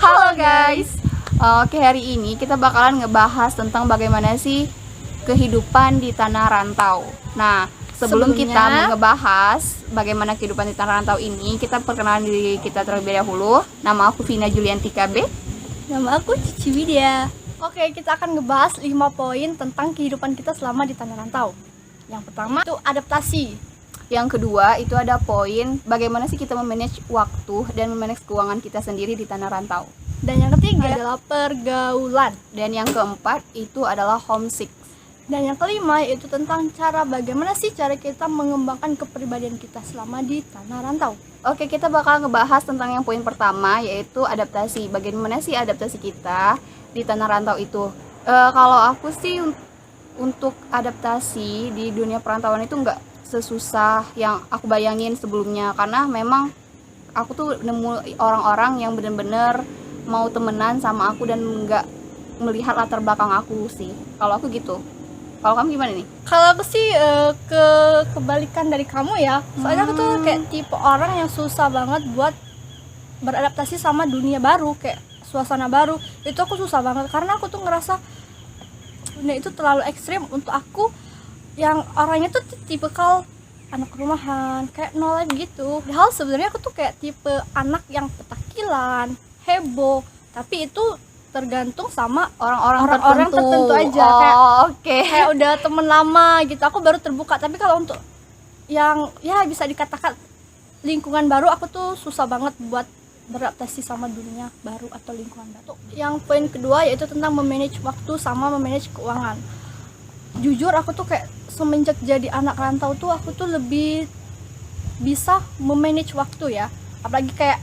Halo guys. Oke, hari ini kita bakalan ngebahas tentang bagaimana sih kehidupan di tanah rantau. Nah, sebelum kita ngebahas bagaimana kehidupan di tanah rantau ini, kita perkenalan diri kita terlebih dahulu. Nama aku Vina Julianti KB. Nama aku Cici Widya. Oke, kita akan ngebahas 5 poin tentang kehidupan kita selama di tanah rantau. Yang pertama itu adaptasi. Yang kedua itu ada poin bagaimana sih kita memanage waktu dan memanage keuangan kita sendiri di tanah rantau. Dan yang ketiga adalah pergaulan. Dan yang keempat itu adalah homesick. Dan yang kelima yaitu tentang cara bagaimana sih cara kita mengembangkan kepribadian kita selama di tanah rantau. Oke, kita bakal ngebahas tentang yang poin pertama yaitu adaptasi. Bagaimana sih adaptasi kita di tanah rantau itu? Kalau aku sih untuk adaptasi di dunia perantauan itu nggak sesusah yang aku bayangin sebelumnya, karena memang aku tuh nemu orang-orang yang bener-bener mau temenan sama aku dan nggak melihat latar belakang aku sih. Kalau aku gitu. Kalau kamu gimana nih? Kalau aku sih kebalikan dari kamu ya. Soalnya aku tuh kayak tipe orang yang susah banget buat beradaptasi sama dunia baru, kayak suasana baru. Itu aku susah banget karena aku tuh ngerasa dunia itu terlalu ekstrim untuk aku yang orangnya tuh tipikal anak rumahan, kayak no life gitu. Padahal sebenarnya aku tuh kayak tipe anak yang petakilan, heboh, tapi itu tergantung sama orang-orang tertentu aja. Kayak udah temen lama gitu, aku baru terbuka. Tapi kalau untuk yang ya bisa dikatakan lingkungan baru, aku tuh susah banget buat beradaptasi sama dunia baru atau lingkungan baru. Yang poin kedua yaitu tentang memanage waktu sama memanage keuangan. Jujur aku tuh kayak semenjak jadi anak rantau tuh aku tuh lebih bisa memanage waktu ya. Apalagi kayak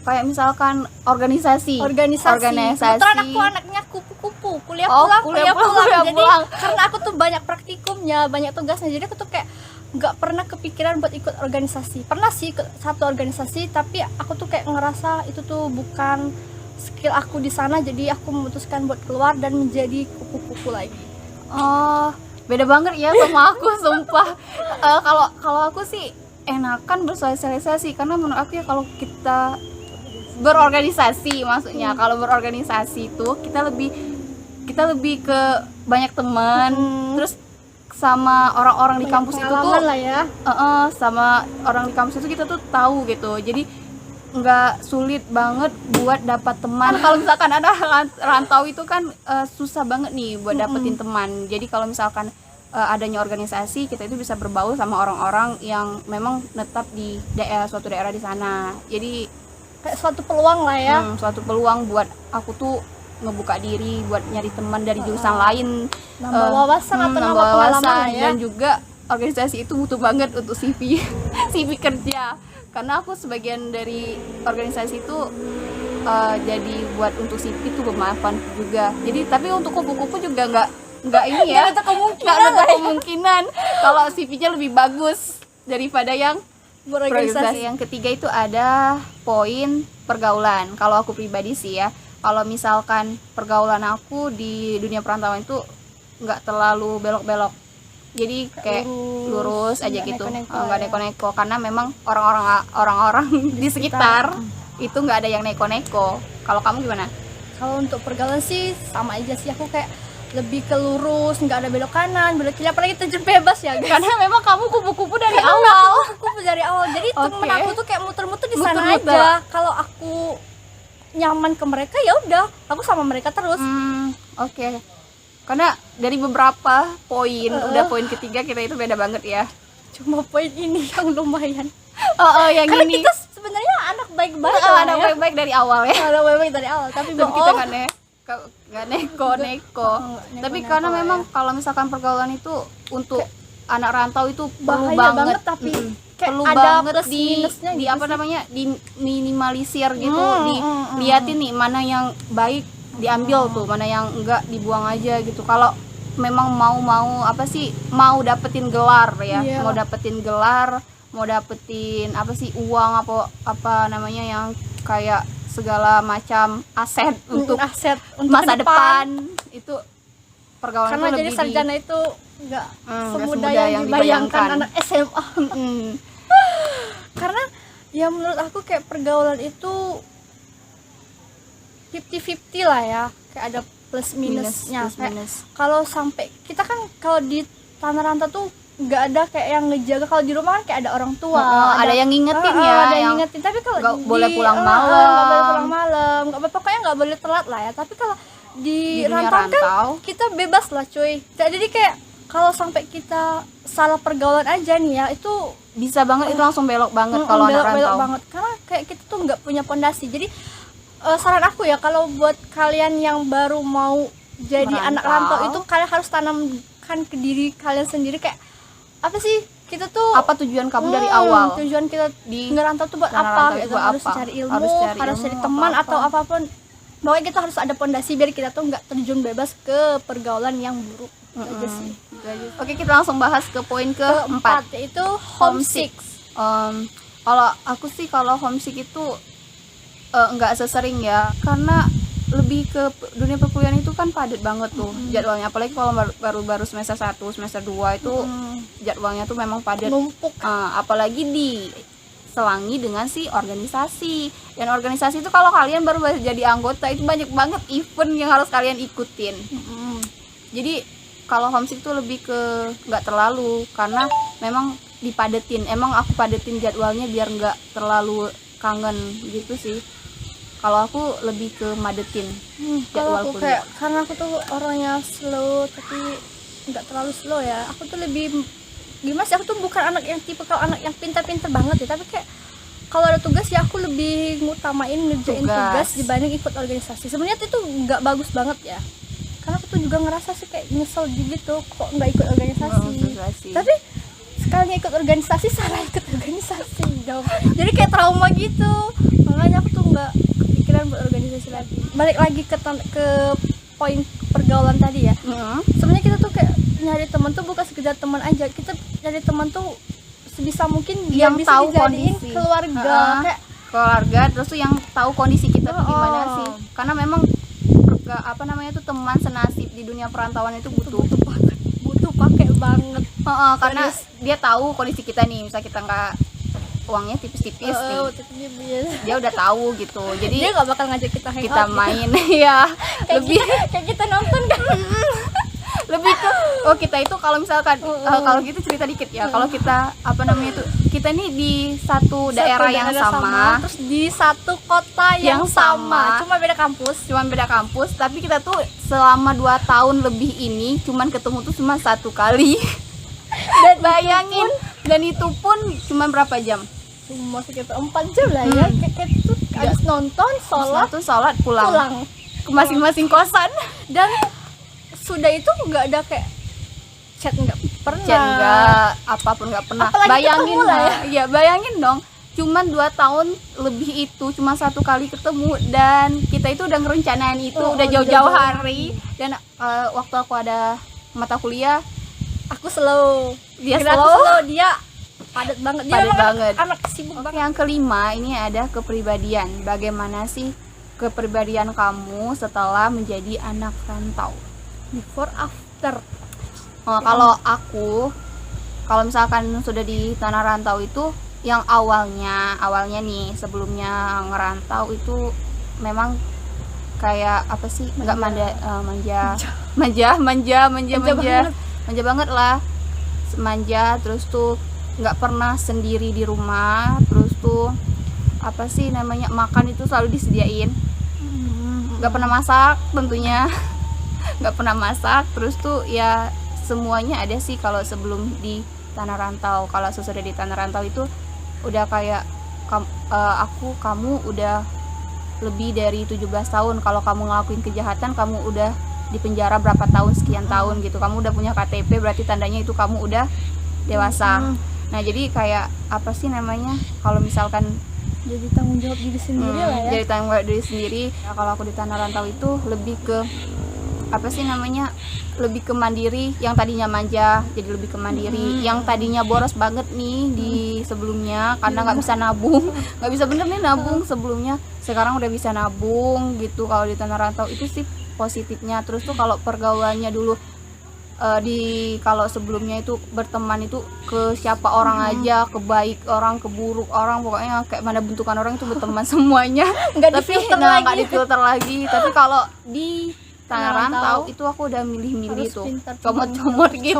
kayak misalkan organisasi. Kebetulan aku anaknya kupu-kupu, kuliah pulang. Jadi karena aku tuh banyak praktikumnya, banyak tugasnya, jadi aku tuh kayak nggak pernah kepikiran buat ikut organisasi. Pernah sih ikut satu organisasi, tapi aku tuh kayak ngerasa itu tuh bukan skill aku di sana, jadi aku memutuskan buat keluar dan menjadi kupu-kupu lagi. Oh, beda banget ya sama aku, sumpah. Kalau aku sih enakan bersosialisasi, karena menurut aku ya kalau kita berorganisasi, maksudnya kalau berorganisasi itu kita lebih ke banyak teman, terus sama orang-orang di kampus itu tuh lah ya. Sama orang di kampus itu kita tuh tahu gitu, jadi nggak sulit banget buat dapat teman. Kalau misalkan ada rantau itu kan susah banget nih buat dapetin teman. Jadi kalau misalkan adanya organisasi, kita itu bisa berbaur sama orang-orang yang memang netap di suatu daerah di sana. Jadi kayak suatu peluang lah ya. Suatu peluang buat aku tuh ngebuka diri buat nyari teman dari jurusan lain, nambah wawasan atau nambah pengalaman ya. Dan juga organisasi itu butuh banget untuk CV CV kerja, karena aku sebagian dari organisasi itu jadi buat untuk CV itu bermanfaat juga. Jadi tapi untuk kupu-kupu juga nggak ini ya, nggak ada kemungkinan kalau CV-nya lebih bagus daripada yang berorganisasi. Yang ketiga itu ada poin pergaulan. Kalau aku pribadi sih ya, kalau misalkan pergaulan aku di dunia perantauan itu nggak terlalu belok-belok, jadi kayak lurus aja gitu, nggak neko-neko, karena memang orang-orang di sekitar itu nggak ada yang neko-neko. Kalau kamu gimana? Kalau untuk pergaulan sih sama aja sih, aku kayak lebih ke lurus, nggak ada belok kanan, belok kiri, apalagi terjun bebas ya guys. Karena memang kamu kupu-kupu dari awal. Kupu-kupu dari awal, jadi temen aku tuh kayak muter-muter di sana aja. Kalau aku nyaman ke mereka ya udah, aku sama mereka terus. Oke. Karena dari beberapa poin, udah poin ketiga kita itu beda banget ya. Cuma poin ini yang lumayan. Yang karena ini. Kita sebenarnya anak baik-baik. Anak baik-baik dari awal ya. Anak baik-baik dari awal, tapi kita nggak neko. Tapi karena memang kalau misalkan pergaulan itu untuk anak rantau itu perlu banget, tapi perlu banget di apa namanya, di minimalisir gitu, diliatin nih mana yang baik diambil tuh, mana yang enggak dibuang aja gitu. Kalau memang mau apa sih, mau dapetin gelar ya, mau dapetin apa sih, uang apa namanya, yang kayak segala macam aset untuk masa depan itu pergaulan. Karena itu jadi lebih sarjana itu nggak semudah yang dibayangkan anak SMA. Karena Ya menurut aku kayak pergaulan itu 50-50 lah ya, kayak ada plus minusnya. Plus Kayak minus. kalau sampai kita kan kalau di tanah rantau tuh nggak ada kayak yang ngejaga. Kalau di rumah kan kayak ada orang tua, Ada yang ngingetin ya, ada yang yang ngingetin. Tapi kalau nggak di- boleh pulang nggak malam. boleh pulang malam, pokoknya nggak boleh telat lah ya. Tapi kalau di Di dunia rantau kan rantau. kita bebas lah cuy. Jadi kayak kalau sampai kita salah pergaulan aja nih ya, itu bisa banget itu langsung belok banget kalau anak belok-belok rantau. banget, karena kayak kita tuh nggak punya pondasi. Jadi saran aku ya, kalau buat kalian yang baru mau jadi Merantau. anak rantau itu, kalian harus tanamkan ke diri kalian sendiri kayak apa sih kita tuh, Apa tujuan kamu dari awal? tujuan kita Di ngerantau tuh buat tanah apa rantau itu gitu. buat Harus apa? cari ilmu, Harus cari harus ilmu, cari teman apa-apa. atau apapun. Pokoknya kita harus ada pondasi biar kita tuh nggak terjun bebas ke pergaulan yang buruk. Itu aja sih. Itu aja. Oke, kita langsung bahas ke poin keempat. Keempat yaitu homesick. Kalau aku sih kalau homesick itu nggak sesering ya, karena lebih ke dunia perkuliahan itu kan padat banget tuh jadwalnya, apalagi kalau baru semester 1, semester 2 itu jadwalnya tuh memang padat. Numpuk. Apalagi diselangi dengan si organisasi, dan organisasi itu kalau kalian baru jadi anggota itu banyak banget event yang harus kalian ikutin. Jadi kalau homesick tuh lebih ke nggak terlalu, karena memang dipadetin. Emang aku padetin jadwalnya biar nggak terlalu kangen gitu sih. Kalau aku lebih ke madetin Kalau jadwal aku kuliah. kayak, karena aku tuh orangnya slow tapi nggak terlalu slow ya. Aku tuh lebih gimana sih? Aku tuh bukan anak yang tipe kalau anak yang pintar-pintar banget ya. Tapi kayak kalau ada tugas ya aku lebih ngutamain ngerjain tugas dibanding ikut organisasi. Sebenarnya itu nggak bagus banget ya. Karena aku tuh juga ngerasa sih kayak nyesel gitu kok nggak ikut organisasi. Tapi sekalinya ikut organisasi salah ikut organisasi dong. Jadi kayak trauma gitu. Makanya aku tuh nggak kepikiran buat organisasi lagi. Balik lagi ke poin pergaulan tadi ya. Sebenarnya kita tuh kayak nyari teman tuh bukan sekedar teman aja. Kita nyari teman tuh sebisa mungkin dia Yang bisa tahu dijadiin kondisi. keluarga. Kayak Keluarga, terus tuh yang tahu kondisi kita tuh gimana Oh. sih, karena memang tuh teman senasib di dunia perantauan itu butuh banget, butuh pakai banget. karena dia tahu kondisi kita nih, misal kita nggak uangnya tipis-tipis nih, dia udah tahu gitu, Dia jadi nggak bakal ngajak kita hangout. kita gitu. main ya lebih kayak kita nonton kan. lebih ke kita itu kalau misalkan kalau gitu cerita dikit ya, kalau kita kita nih di satu daerah yang sama, terus di satu kota yang sama, cuma beda kampus. cuman beda kampus, tapi kita tuh selama 2 tahun lebih ini cuman ketemu tuh cuma 1 kali. Dan bayangin, dan itu pun cuma berapa jam? Cuma sekitar 4 jam lah ya. Kayak itu habis nonton, sholat pulang ke masing-masing kosan. Dan sudah itu nggak ada kayak chat, nggak pernah. Chat nggak, apapun nggak pernah. Apalagi Bayangin ketemu lah ya. ya, bayangin dong. Cuman 2 tahun lebih itu cuma 1 kali ketemu, dan kita itu udah ngerencanain itu udah jauh-jauh hari. Dan waktu aku ada mata kuliah, Aku slow, dia Kira aku slow. slow, dia padat banget. Dia Padat memang banget. anak sibuk Oke, banget. yang kelima ini ada kepribadian. Bagaimana sih kepribadian kamu setelah menjadi anak rantau? Before after. Kalau aku, kalau misalkan sudah di tanah rantau itu, yang awalnya nih sebelumnya ngerantau itu memang kayak apa sih, nggak manja banget lah, manja, terus tuh nggak pernah sendiri di rumah, terus tuh apa sih namanya, makan itu selalu disediain, nggak pernah masak tentunya. Nggak pernah masak, terus tuh ya semuanya ada sih kalau sebelum di tanah rantau. Kalau sesudah di tanah rantau itu udah kayak kamu udah lebih dari 17 tahun. Kalau kamu ngelakuin kejahatan, kamu udah di penjara berapa tahun, sekian tahun gitu. Kamu udah punya KTP, berarti tandanya itu kamu udah dewasa. Nah, jadi kayak apa sih namanya, kalau misalkan Jadi tanggung jawab diri sendiri lah ya. jadi tanggung jawab diri sendiri. Nah, kalau aku di tanah rantau itu lebih ke apa sih namanya, lebih ke mandiri. Yang tadinya manja jadi lebih ke mandiri. Yang tadinya boros banget nih di sebelumnya karena nggak bisa nabung, nggak bisa bener nih nabung sebelumnya, sekarang udah bisa nabung gitu. Kalau di tanah rantau itu sih positifnya. Terus tuh kalau pergaulannya dulu kalau sebelumnya itu berteman itu ke siapa orang aja, ke baik orang, ke buruk orang, pokoknya kayak mana bentukan orang itu berteman semuanya. Nggak Tapi difilter nggak lagi. difilter lagi. Tapi kalau di Tanah Rantau, Rantau itu aku udah milih-milih harus tuh, pintar, comot-comot gitu.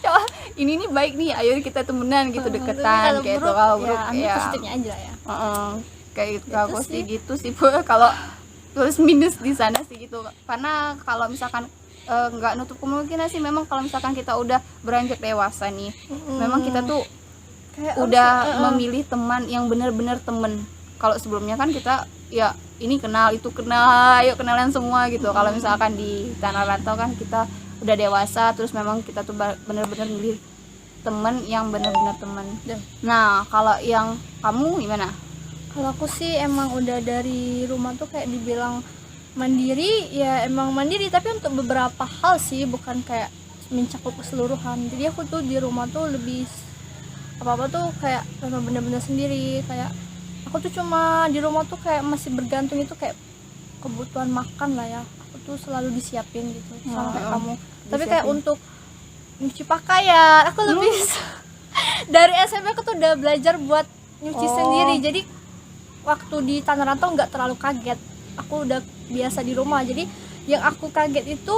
Coba ini nih baik nih, ayo kita temenan gitu, Tapi deketan kalau kayak itu. buruk, Kalau ya buruk ambil ya positifnya aja lah ya. kayak gitu. Gitu Aku sih. sih gitu sih Bu. Kalau plus minus di sana sih gitu, karena kalau misalkan nggak nutup kemungkinan sih, memang kalau misalkan kita udah beranjak dewasa nih, memang kita tuh Kayak udah harus, memilih teman yang benar-benar temen. Kalau sebelumnya kan kita ya ini kenal itu kenal, ayo kenalan semua gitu. Kalau misalkan di Tanah Rantau kan kita udah dewasa, terus memang kita tuh benar-benar milih temen yang benar-benar temen. Nah kalau yang kamu gimana? kalau aku sih emang udah dari rumah tuh kayak dibilang mandiri, ya emang mandiri, tapi untuk beberapa hal sih, bukan kayak mencakup keseluruhan. Jadi aku tuh di rumah tuh lebih apa-apa tuh kayak memang bener-bener sendiri. Kayak aku tuh cuma di rumah tuh kayak masih bergantung itu kayak kebutuhan makan lah ya, aku tuh selalu disiapin gitu sama kayak kamu. Tapi kayak Disiapin. untuk nyuci pakaian aku lebih dari SMP aku tuh udah belajar buat nyuci sendiri. Jadi waktu di Tanah Rantau nggak terlalu kaget, aku udah biasa di rumah. Jadi yang aku kaget itu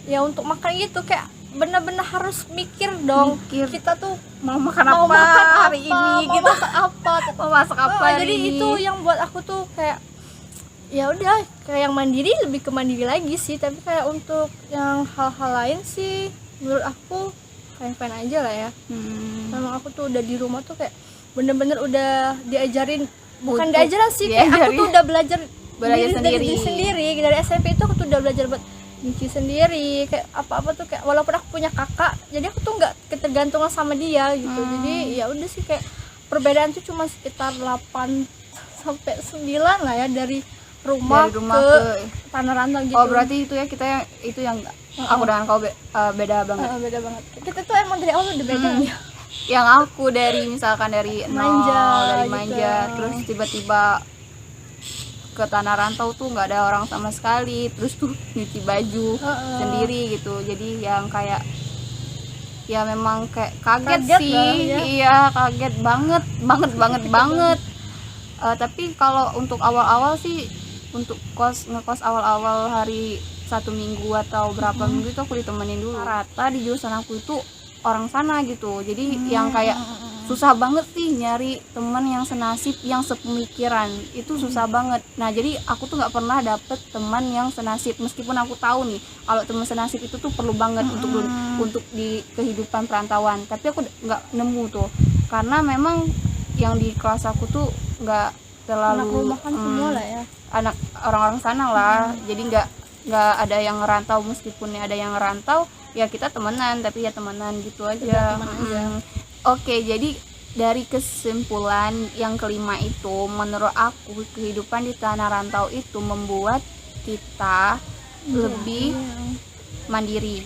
ya untuk makan gitu, kayak bener-bener harus mikir dong. Mikir. Kita tuh Mau makan mau apa makan hari apa, ini mau gitu? masak apa. Mau masak apa hari Jadi ini? itu yang buat aku tuh kayak ya udah, kayak yang mandiri, lebih ke mandiri lagi sih. Tapi kayak untuk yang hal-hal lain sih menurut aku fine-fine aja lah ya. Memang aku tuh udah di rumah tuh kayak bener-bener udah diajarin, bukan Untuk diajarin sih, kayak aku diajarin. tuh udah belajar Belajar dari sendiri. diri sendiri. Dari SMP itu aku tuh udah belajar buat nyuci sendiri, kayak apa-apa tuh kayak walaupun aku punya kakak, jadi aku tuh nggak ketergantungan sama dia gitu. Jadi ya udah sih, kayak perbedaan tuh cuma sekitar 8 sampai 9 lah ya, dari rumah, Dari rumah ke ke Tanah Rantau gitu. Oh berarti itu ya, kita itu yang aku dengan kau beda banget. Beda banget. Kita tuh emang dari awal udah beda ya. Yang aku dari misalkan dari Manja dari gitu. manja, terus tiba-tiba ke Tanah Rantau tuh nggak ada orang sama sekali, terus tuh nyuci baju sendiri gitu. Jadi yang kayak ya memang kayak kaget sih lah, ya. Iya kaget banget banget. Tapi kalau untuk awal-awal sih, untuk ngekos awal-awal hari 1 minggu atau berapa minggu itu aku ditemenin dulu. Rata di jurusan aku itu orang sana gitu, jadi yang kayak susah banget sih nyari teman yang senasib, yang sepemikiran, itu susah banget. Nah jadi aku tuh nggak pernah dapet teman yang senasib, meskipun aku tahu nih kalau teman senasib itu tuh perlu banget untuk di kehidupan perantauan, tapi aku nggak nemu tuh, karena memang yang di kelas aku tuh nggak terlalu Anak rumahan semua lah ya. anak orang-orang sana lah. Jadi nggak ada yang ngerantau, meskipun ada yang ngerantau ya kita temenan, tapi ya temenan gitu aja. Oke, jadi dari kesimpulan yang kelima itu, menurut aku kehidupan di Tanah Rantau itu membuat kita lebih mandiri.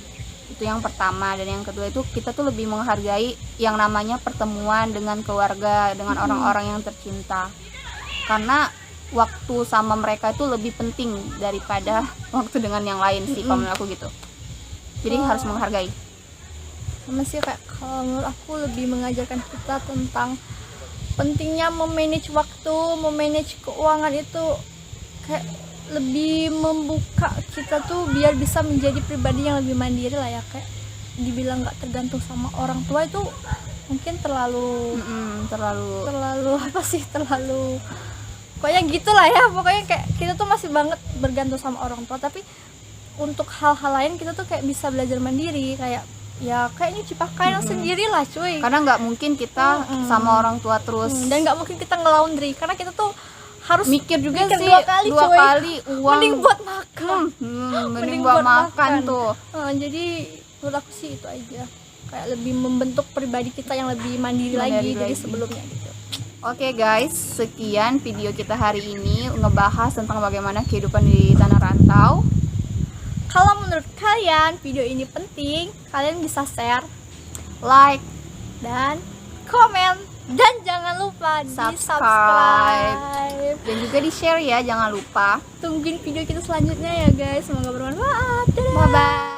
Itu yang pertama. Dan yang kedua itu kita tuh lebih menghargai yang namanya pertemuan dengan keluarga, dengan orang-orang yang tercinta, karena waktu sama mereka itu lebih penting daripada waktu dengan yang lain sih, kalau menurut aku gitu. Jadi harus menghargai. Sama sih, kayak kalau menurut aku lebih mengajarkan kita tentang pentingnya memanage waktu, memanage keuangan. Itu kayak lebih membuka kita tuh biar bisa menjadi pribadi yang lebih mandiri lah ya. Kayak dibilang nggak tergantung sama orang tua itu mungkin terlalu apa sih, terlalu pokoknya gitulah ya. Pokoknya kayak kita tuh masih banget bergantung sama orang tua, tapi untuk hal-hal lain kita tuh kayak bisa belajar mandiri, kayak ya kayak nyuci pakaian sendiri lah cuy. Karena nggak mungkin kita sama orang tua terus, Dan nggak mungkin kita ngelaundry, karena kita tuh harus mikir juga sih dua kali, dua cuy. kali uang. Mending buat makan. Mending buat makan tuh. Jadi menurut aku sih itu aja, kayak lebih membentuk pribadi kita yang lebih mandiri lagi dari sebelumnya gitu. Oke guys, sekian video kita hari ini ngebahas tentang bagaimana kehidupan di Tanah Rantau. Kalau menurut kalian video ini penting, kalian bisa share, Like, dan komen, dan jangan lupa di subscribe. dan juga di share ya, jangan lupa. Tungguin video kita selanjutnya ya guys, semoga bermanfaat. Dadah. Bye bye.